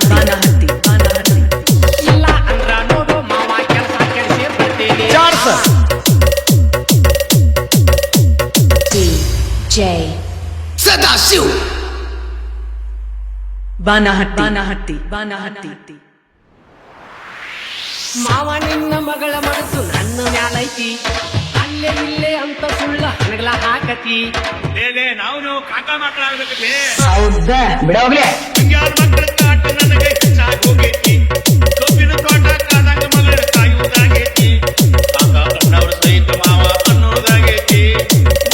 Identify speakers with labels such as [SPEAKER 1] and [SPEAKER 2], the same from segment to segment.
[SPEAKER 1] ಬಾನಹಟ್ಟಿ ಇಲ್ಲ ಅಂದ್ರ ನೋಡು ಮಾವ ಕೆಲಸ ಕೆಲ್ಸಿ ಬರ್ತೀನಿ
[SPEAKER 2] DJ
[SPEAKER 3] ಸದಾಶಿವ್
[SPEAKER 1] ಬಾನಹಟ್ಟಿ ಮಾವ ನಿನ್ನ ಮಗಳ ಮನಸ್ಸು ನನ್ನ ಮ್ಯಾಲೈತಿ ಅಲ್ಲೇ ಇಲ್ಲೇ ಅಂತ ಸುಳ್ಳ ಹಣಗಳ ಹಾಕತಿ
[SPEAKER 4] ನಾವು ಕಾಕ ಮಕ್ಕಳಾಗ್ಬೇಕೇ
[SPEAKER 3] ಹೌದಾ ಬಿಡ ಹೋಗ್ಲಿ
[SPEAKER 4] ಹಿಂಗ್ಯಾರ ಮಕ್ಕಳ ಕಾಟ ನನಗೆ ಸಾಕೋಗೈತಿ ಕಬ್ಬಿನ ತೋಟ ಕಾದಂಗ ಮಗಳ ಕಾಯುವುದಾಗೈತಿ ಕಾಕ ಅಣ್ಣವ್ರ ಸಹಿತ ಮಾವ ಅನ್ನೋದಾಗೈತಿ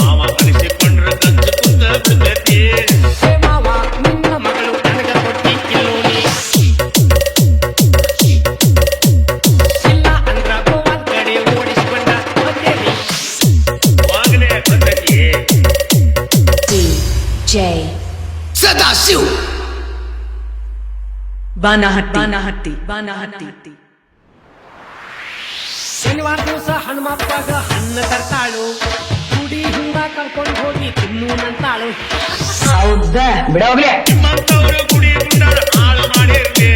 [SPEAKER 4] ಮಾವ ಅನಿಸಿಕೊಂಡ್ರ ಕಂಚು ಕುಂತ ಬಿದ್ದತಿ
[SPEAKER 1] ಮಾವ ನಿನ್ನ ಮಗಳು ನನಗ ಕೊಟ್ಟಿ ಕಿಲೋನಿ ಇಲ್ಲ ಅಂದ್ರ ಗೋವಾನ್ ಕಡೆ ಓಡಿಸಿಕೊಂಡ ಬಂದೇನಿ
[SPEAKER 4] ವಾಗಲೇ ಬಂದತಿ
[SPEAKER 2] DJ
[SPEAKER 3] ಸದಾಶಿವ್
[SPEAKER 1] ಬಾನಹಟ್ಟಿ ಶನಿವಾರ ದಿವಸ ಹನುಮಪ್ಪಗ ಹಣ್ಣ ತರ್ತಾಳು ಗುಡಿ ಹಿಂದ ಕರ್ಕೊಂಡು ಹೋಗಿ ತಿನ್ನು ನಂತಾಳು
[SPEAKER 3] ಹೌದಾ ಬಿಡ ಹೋಗ್ಲಿ
[SPEAKER 4] ನಿಮ್ಮಂತವ್ರು ಗುಡಿ ಗುಂಡಾರ ಹಾಳು ಮಾಡಿರ್ಲಿ